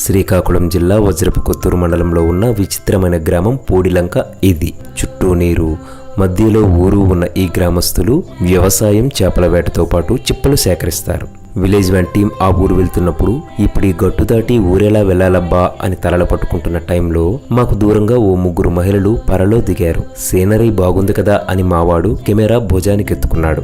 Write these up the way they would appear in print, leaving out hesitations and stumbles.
శ్రీకాకుళం జిల్లా వజ్రపు కొత్తూరు మండలంలో ఉన్న విచిత్రమైన గ్రామం పూడిలంక. ఇది చుట్టూ నీరు, మధ్యలో ఊరు ఉన్న ఈ గ్రామస్తులు వ్యవసాయం, చేపల వేటతో పాటు చిప్పలు సేకరిస్తారు. విలేజ్ వ్యాన్ టీం ఆ ఊరు వెళ్తున్నప్పుడు ఇప్పుడు ఈ గట్టు దాటి ఊరేలా వెళ్లాలబ్బా అని తలలు పట్టుకుంటున్న టైంలో మాకు దూరంగా ఓ 3 మహిళలు పరలో దిగారు. సీనరీ బాగుంది కదా అని మావాడు కెమెరా భుజానికి ఎత్తుకున్నాడు.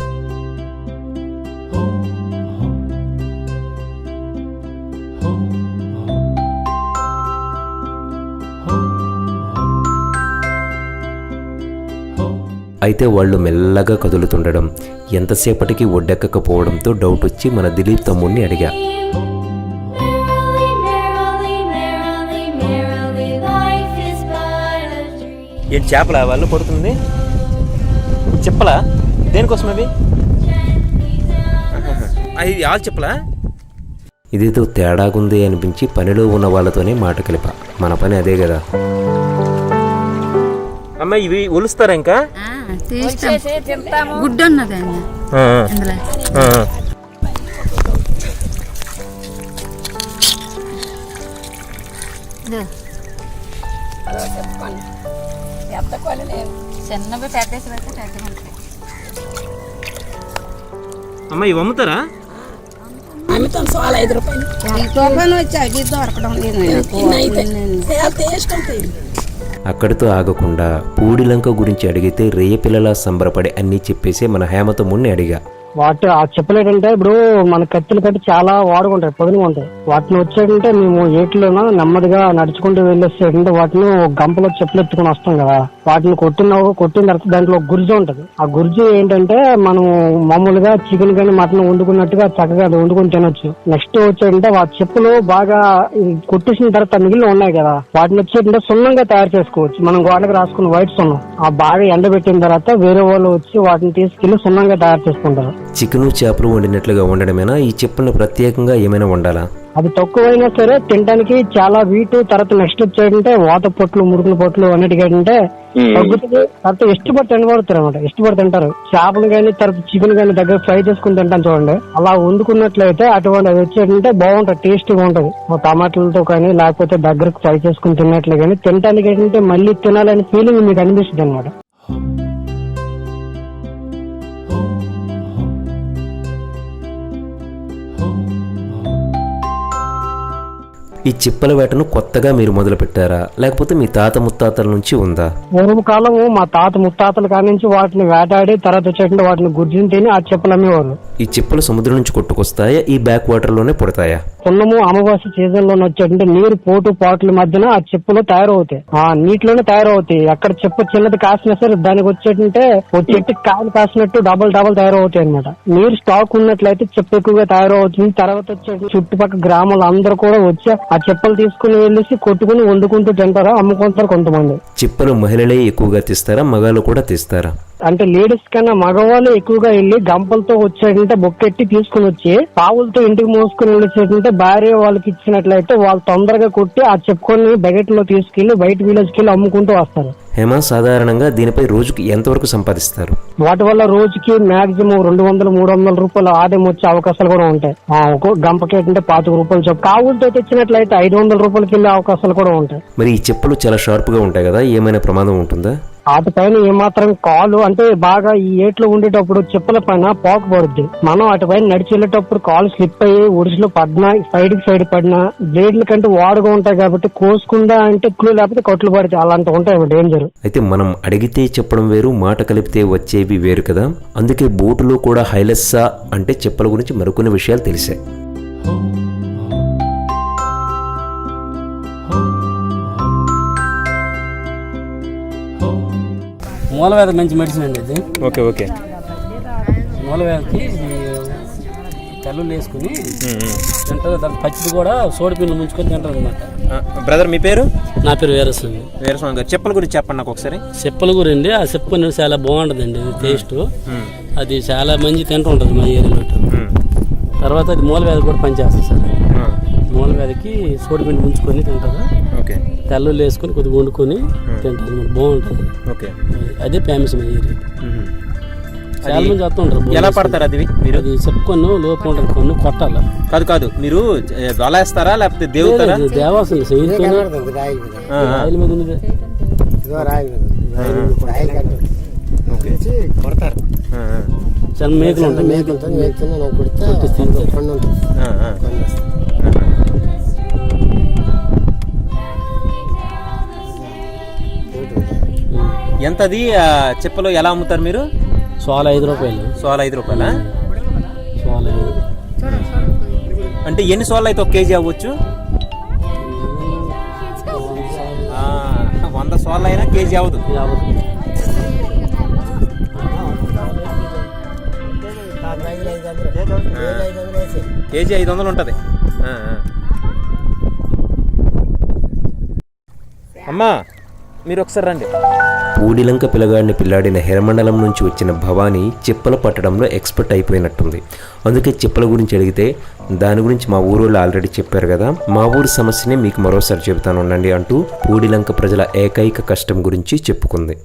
అయితే వాళ్ళు మెల్లగా కదులుతుండడం, ఎంతసేపటికి ఒడ్డెక్కకపోవడంతో డౌట్ వచ్చి మన దిలీప్ తమ్ముడిని అడిగా. ఏంటి చేపలా వాళ్ళు పడుతుంది? చెప్పలా? దేనికోసం అవి? అది ఆలు చెప్పలా? ఇదేదో తేడాగుంది అనిపించి పనిలో ఉన్న వాళ్ళతోనే మాట కలిపా. మన పని అదే కదా. అమ్మ ఇవి ఒలుస్తారా? ఇంకా గుడ్డ ఉన్నదండి. అమ్మ ఇవి అమ్ముతారా? అమ్ముతాం. 5 రూపాయలు వచ్చాయి, దొరకడం లేదు. అక్కడితో ఆగకుండా పూడిలంక గురించి అడిగితే రేయపిల్లలా సంబరపడి అన్నీ చెప్పేసి మన హేమతమ్ముడిని అడిగా. ఆ చెప్పులు ఏంటంటే ఇప్పుడు మన కత్తులు కట్టి చాలా వాడుకుంటాయి, పొదునుగా ఉంటాయి. వాటిని వచ్చేటంటే మేము ఏట్లోనో నెమ్మదిగా నడుచుకుంటూ వెళ్ళేసేటంటే వాటిని గంపలో చెప్పులు ఎత్తుకుని వస్తాం కదా. వాటిని కొట్టిన తర్వాత దాంట్లో గుర్జు ఉంటది. ఆ గుర్జు ఏంటంటే మనం మామూలుగా చికెన్ కానీ మటన్ వండుకున్నట్టుగా చక్కగా అది వండుకొని తినొచ్చు. నెక్స్ట్ వచ్చేటంటే ఆ చెప్పులు బాగా కొట్టేసిన తర్వాత మిగిలిన ఉన్నాయి కదా, వాటిని వచ్చేటంటే సున్నంగా తయారు చేసుకోవచ్చు. మనం గోడకు రాసుకున్న వైట్ సున్నం ఆ బాగా ఎండబెట్టిన తర్వాత వేరే వాళ్ళు వచ్చి వాటిని తీసుకెళ్లి సున్నంగా తయారు చేసుకుంటారు. చికెను, చేపలు వండినట్లుగా వండడమేనా? ఈ చెప్పులను ప్రత్యేకంగా ఏమైనా వండాలా? అది తక్కువైనా సరే తినడానికి చాలా వీటు. తర్వాత నెక్స్ట్ వచ్చేటంటే వాత పొట్లు, మురుకుల పొట్లు అన్నిటికంటే తగ్గుతుంది. తర్వాత ఇష్టపడి తినబడుతారు అనమాట, ఇష్టపడి తింటారు. చేపలు కానీ తర్వాత చికెన్ కానీ దగ్గర ఫ్రై చేసుకుని తింటాను చూడండి. అలా వండుకున్నట్లయితే అటువంటి అది వచ్చేటంటే బాగుంటది, టేస్టీగా ఉంటది. టమాటాలతో కానీ లేకపోతే దగ్గరకు ఫ్రై చేసుకుని తిన్నట్లు కానీ తినడానికి ఏంటంటే మళ్ళీ తినాలని ఫీలింగ్ మీకు అనిపిస్తుంది అనమాట. ఈ చిప్పల వేటను కొత్తగా మీరు మొదలు పెట్టారా, లేకపోతే మీ తాత ముత్తాతల నుంచి ఉందా? పూర్వ కాలము మా తాత ముత్తాతల కాడి నుంచి వాటిని వేటాడి తర్వాత వచ్చేటంటే వాటిని గుర్జిని తిని ఆ చిప్పలు అమ్మేవారు. ఈ చిప్పలు సముద్రం నుంచి కొట్టుకొస్తాయా, ఈ బ్యాక్ వాటర్ లోనే పుడతాయా? పున్నము అమావాస్య సీజన్ లో వచ్చేటంటే నీరు పాటల మధ్యన ఆ చెప్పులు తయారవుతాయి, ఆ నీటిలోనే తయారవుతాయి. అక్కడ చెప్పు చిన్నది కాసినా సరే దానికి వచ్చేటంటే ఒక చెట్టుకి కాయలు కాసినట్టు డబల్ తయారవుతాయి అనమాట. నీరు స్టాక్ ఉన్నట్లయితే చెప్పు ఎక్కువగా తయారవుతుంది. తర్వాత వచ్చే చుట్టుపక్కల గ్రామాలు అందరూ కూడా వచ్చి ఆ చెప్పులు తీసుకుని వెళ్ళేసి కొట్టుకుని వండుకుంటూ తింటారా, అమ్ముకుంటారు కొంతమంది. చిప్పలు మహిళలే ఎక్కువగా తీస్తారా, మగాళ్ళు కూడా తీస్తారా? అంటే లేడీస్ కన్నా మగవాళ్ళు ఎక్కువగా వెళ్ళి గంపలతో వచ్చేటంటే బొక్కెట్టి తీసుకుని వచ్చి పావులతో ఇంటికి మోసుకుని వెళ్ళేసేటంటే భార్య వాళ్ళకి ఇచ్చినట్లయితే వాళ్ళు తొందరగా కొట్టి ఆ చెప్పుకొని బకెట్ లో తీసుకెళ్లి బయట విలేజ్ కి వెళ్ళి అమ్ముకుంటూ వస్తారు. హేమ, సాధారణంగా దీనిపై రోజుకి ఎంతవరకు సంపాదిస్తారు? వాటి వల్ల రోజుకి మాక్సిమం 200-300 రూపాయలు ఆదాయం వచ్చే అవకాశాలు కూడా ఉంటాయి. ఒక గంపకి ఏంటంటే 25 రూపాయలు చెప్పు, కావులతో తెచ్చినట్లయితే 500 రూపాయలకి వెళ్ళే అవకాశాలు కూడా ఉంటాయి. మరి ఈ చెప్పులు చాలా షార్ప్ గా ఉంటాయి కదా, ఏమైనా ప్రమాదం ఉంటుందా? వాటిపైన ఏమాత్రం కాలు అంటే బాగా ఈ ఏట్లో ఉండేటప్పుడు చెప్పుల పైన పోక పడుద్ది. మనం వాటిపైన నడిచి వెళ్ళేటప్పుడు కాలు స్లిప్ అయ్యి ఒడిసిలో పడినా, సైడ్ పడినా బ్లేడ్ల కంటే వాడుగా ఉంటాయి కాబట్టి కోసుకుందా అంటే క్లూ లేకపోతే కొట్లు పడితే అలాంటి ఉంటాయి డేంజర్. అయితే మనం అడిగితే చెప్పడం వేరు, మాట కలిపితే వచ్చేవి వేరు కదా. అందుకే బోటులో కూడా హైలెస్సా అంటే చెప్పుల గురించి మరికొన్ని విషయాలు తెలిసాయి. మూలవేద మంచి మెడిసిన్ అండి ఇది. ఓకే. మూలవేదకి తెల్లులు వేసుకుని తింటారు. దాని పచ్చిది కూడా సోడి పిండి ముంచుకొని తింటారు అనమాట. బ్రదర్, మీ పేరు? నా పేరు వీరస్వామి. వీరస్వామి గారు, చెప్పుల గురించి చెప్పండి నాకు ఒకసారి. చెప్పుల గురండి, ఆ చెప్పు చాలా బాగుంటుందండి టేస్ట్. అది చాలా మంచి తింటూ ఉంటుంది మా ఏరియాలో. తర్వాత అది మూలవేద కూడా పనిచేస్తుంది సార్. మూలవేదకి సోడిపిండి ముంచుకొని తింటారు. తెల్లులు వేసుకొని కొద్దిగా వండుకొని తింటారు, బాగుంటుంది. అదే ఫేమస్ మా ఏరియా. చాలా మంది వస్తుంటారు. ఎలా పడతారు అది మీరు? అది చెప్పుకొని లోపు ఉంటుంది, కొన్ని కొట్టాలి. కాదు మీరు వలేస్తారా లేకపోతే దేవుతారా? దేవాసం రాయల మీద ఉన్నది. చాలా మేకలు ఉంటాయి, మేకలు ఎంతది చెప్పలు ఎలా అమ్ముతారు మీరు? సోల 5 రూపాయలు. సోల 5 రూపాయలా? సోల 5. అంటే ఎన్ని సోళ్ళు అయితే 1 కేజీ అవ్వచ్చు? 100 సోళ్ళు అయినా కేజీ అవ్వదు. కేజీ 500 ఉంటుంది. అమ్మా మీరు ఒకసారి రండి. పూడిలంక పిల్లగాడిని పిల్లాడిన హిరమండలం నుంచి వచ్చిన భవానీ చిప్పలు పట్టడంలో ఎక్స్పర్ట్ అయిపోయినట్టుంది. అందుకే చిప్పల గురించి అడిగితే దాని గురించి మా ఊరోళ్ళు ఆల్రెడీ చెప్పారు కదా, మా ఊరి సమస్యని మీకు మరోసారి చెబుతాను ఉండండి అంటూ పూడిలంక ప్రజల ఏకైక కష్టం గురించి చెప్పుకుంది.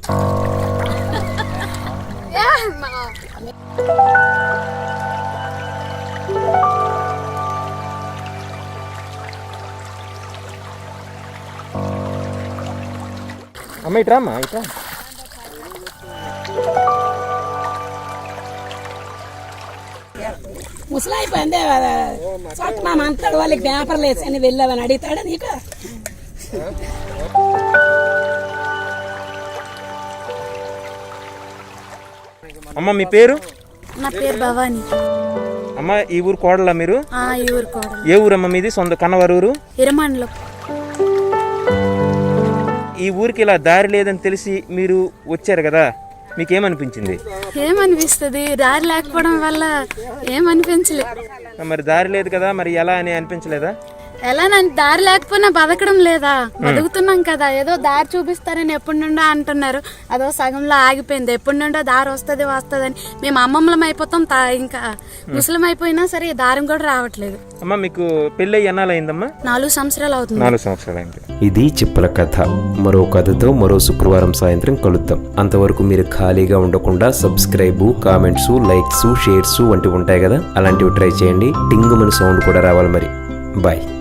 అమ్మ ఇట్రా, అమ్మా ఇట్రా. ముసలైపోయింది చట్టమా అంటాడు, వాళ్ళకి పేపర్లు వేసి అని వెళ్ళావని అడుగుతాడు నీకు. అమ్మ మీ పేరు? నా పేరు భవాని. అమ్మ ఈ ఊరు కోడలా మీరు? ఈ ఊరు కోడలు. ఏ ఊరమ్మ మీది? సొంత కన్నవారు ఊరు? హిరమండలం. ఈ ఊరికి ఇలా దారి లేదని తెలిసి మీరు వచ్చారు కదా, మీకేమనిపించింది? ఏమనిపిస్తుంది, దారి లేకపోవడం వల్ల ఏమనిపించలే. మరి దారి లేదు కదా, మరి ఎలా అని అనిపించలేదా? ఎలా నన్ను దారి లేకపోయినా బతకడం లేదా? బతుకుతున్నాం కదా, ఏదో దారి చూపిస్తారని ఎప్పటి నుండో అంటున్నారు, అదో సగంలో ఆగిపోయింది. ఎప్పటి నుండో దారి వస్తుందని మేము అమ్మమ్మలం అయిపోతాం, ఇంకా ముసలం అయిపోయినా సరే దారి కూడా రావట్లేదు. అమ్మ మీకు పెళ్ళి ఎన్నాళ్ళు అయిందమ్మా? 4 సంవత్సరాలు అవుతుంది. 4 సంవత్సరాలు అయింది. ఇది చిప్పల కథ. మరో కథతో మరో శుక్రవారం సాయంత్రం కలుద్దాం. అంతవరకు మీరు ఖాళీగా ఉండకుండా సబ్స్క్రైబ్, కామెంట్స్, లైక్స్, షేర్స్ వంటివి ఉంటాయి కదా, అలాంటివి ట్రై చేయండి. టింగ్ మన సౌండ్ కూడా రావాలి మరి. బాయ్.